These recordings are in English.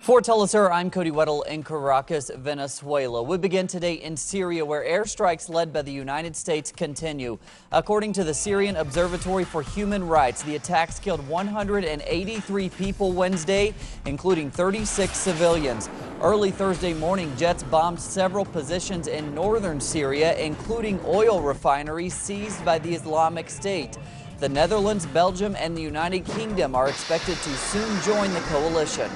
For teleSUR, I'm Cody Weddle in Caracas, Venezuela. We begin today in Syria, where airstrikes led by the United States continue. According to the Syrian Observatory for Human Rights, the attacks killed 183 people Wednesday, including 36 civilians. Early Thursday morning, jets bombed several positions in northern Syria, including oil refineries seized by the Islamic State. The Netherlands, Belgium, and the United Kingdom are expected to soon join the coalition.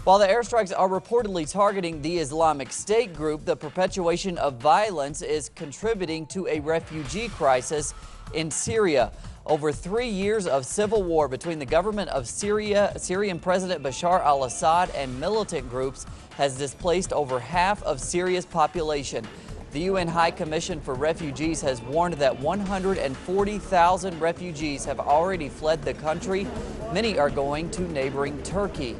While the airstrikes are reportedly targeting the Islamic State group, the perpetuation of violence is contributing to a refugee crisis in Syria. Over 3 years of civil war between the government of Syrian President Bashar al-Assad and militant groups has displaced over half of Syria's population. The UN High Commission for Refugees has warned that 140,000 refugees have already fled the country. Many are going to neighboring Turkey.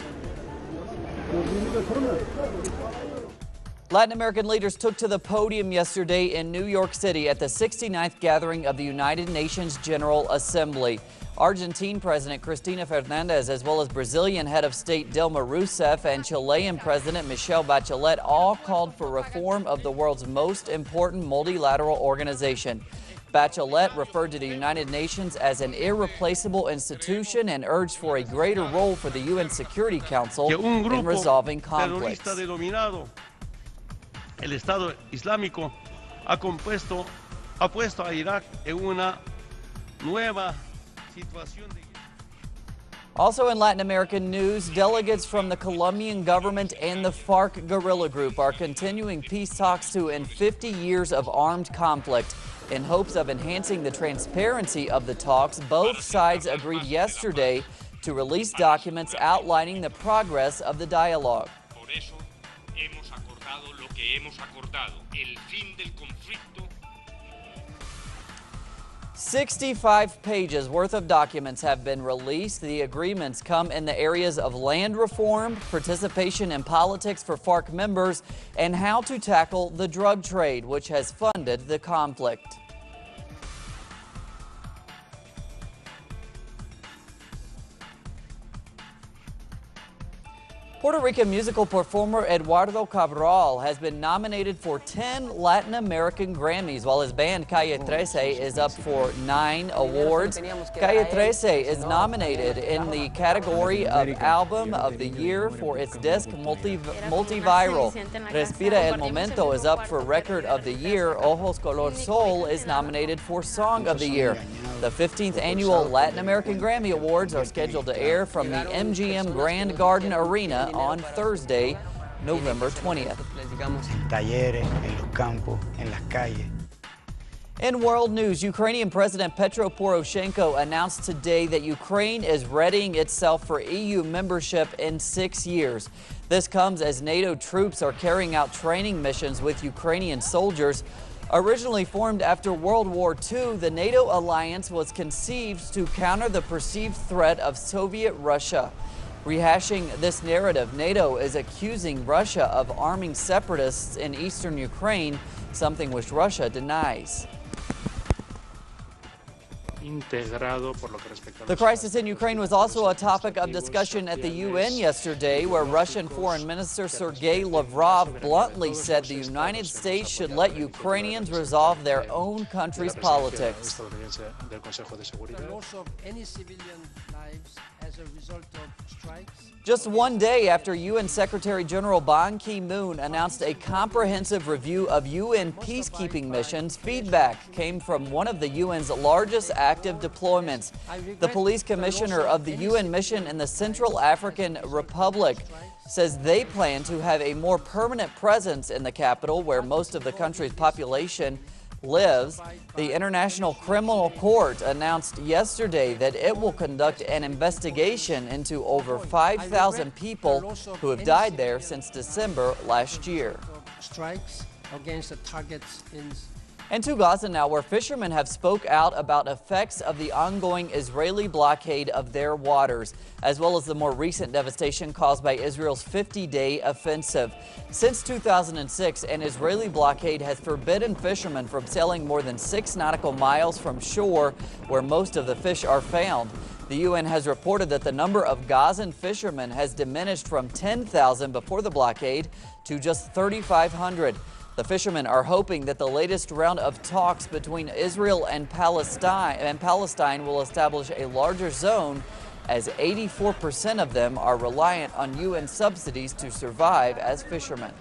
Latin American leaders took to the podium yesterday in New York City at the 69th gathering of the United Nations General Assembly. Argentine President Cristina Fernandez, as well as Brazilian head of state Dilma Rousseff and Chilean President Michelle Bachelet all called for reform of the world's most important multilateral organization. Bachelet referred to the United Nations as an irreplaceable institution and urged for a greater role for the UN Security Council in resolving conflicts. El Estado Islámico ha puesto a Irak en una nueva situación de... Also in Latin American news, delegates from the Colombian government and the FARC guerrilla group are continuing peace talks to end 50 years of armed conflict. In hopes of enhancing the transparency of the talks, both sides agreed yesterday to release documents outlining the progress of the dialogue. 65 pages worth of documents have been released. The agreements come in the areas of land reform, participation in politics for FARC members, and how to tackle the drug trade, which has funded the conflict. Puerto Rican musical performer Eduardo Cabral has been nominated for 10 Latin American Grammys, while his band Calle 13 is up for 9 awards. Calle 13 is nominated in the category of Album of the Year for its disc Multiviral. Respira el Momento is up for Record of the Year. Ojos Color Sol is nominated for Song of the Year. The 15th annual Latin American Grammy Awards are scheduled to air from the MGM Grand Garden Arena on Thursday, November 20th. In world news, Ukrainian President Petro Poroshenko announced today that Ukraine is readying itself for EU membership in 6 years. This comes as NATO troops are carrying out training missions with Ukrainian soldiers. Originally formed after World War II, the NATO alliance was conceived to counter the perceived threat of Soviet Russia. Rehashing this narrative, NATO is accusing Russia of arming separatists in eastern Ukraine, something which Russia denies. The crisis in Ukraine was also a topic of discussion at the UN yesterday, where Russian Foreign Minister Sergei Lavrov bluntly said the United States should let Ukrainians resolve their own country's politics. The loss of any civilian lives as a result of strikes. Just 1 day after UN Secretary General Ban Ki-moon announced a comprehensive review of UN peacekeeping missions, feedback came from one of the UN's largest active deployments. The police commissioner of the UN mission in the Central African Republic says they plan to have a more permanent presence in the capital, where most of the country's population lives. The International Criminal Court announced yesterday that it will conduct an investigation into over 5,000 people who have died there since December last year. Strikes against the targets in... And to Gaza now, where fishermen have spoke out about effects of the ongoing Israeli blockade of their waters, as well as the more recent devastation caused by Israel's 50-day offensive. Since 2006, an Israeli blockade has forbidden fishermen from sailing more than 6 nautical miles from shore, where most of the fish are found. The UN has reported that the number of Gazan fishermen has diminished from 10,000 before the blockade to just 3,500. The fishermen are hoping that the latest round of talks between Israel and Palestine will establish a larger zone, as 84% of them are reliant on UN subsidies to survive as fishermen.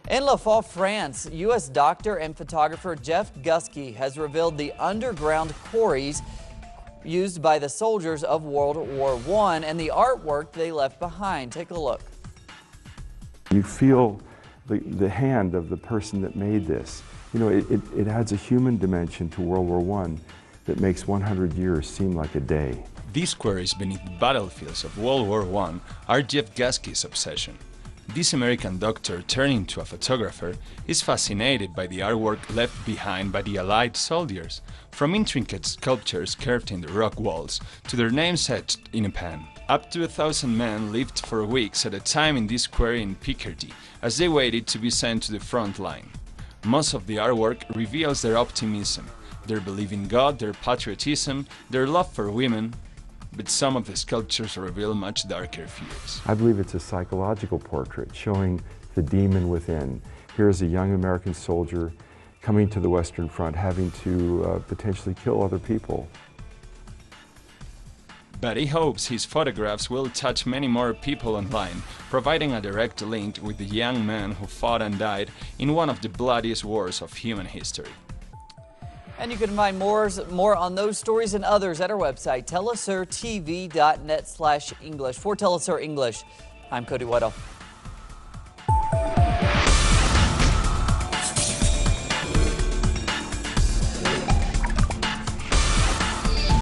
In La Faux, France, U.S. doctor and photographer Jeff Guskey has revealed the underground quarries used by the soldiers of World War I and the artwork they left behind. Take a look. You feel the hand of the person that made this. You know, it adds a human dimension to World War I that makes 100 years seem like a day. These quarries beneath the battlefields of World War I are Jeff Guskey's obsession. This American doctor, turning into a photographer, is fascinated by the artwork left behind by the Allied soldiers, from intricate sculptures carved in the rock walls to their names etched in a pen. Up to 1,000 men lived for weeks at a time in this quarry in Picardy, as they waited to be sent to the front line. Most of the artwork reveals their optimism, their belief in God, their patriotism, their love for women, but some of the sculptures reveal much darker fears. I believe it's a psychological portrait showing the demon within. Here's a young American soldier coming to the Western Front, having to potentially kill other people. But he hopes his photographs will touch many more people online, providing a direct link with the young man who fought and died in one of the bloodiest wars of human history. And you can find more on those stories and others at our website, telesurtv.net/English. For teleSUR English, I'm Cody Weddle.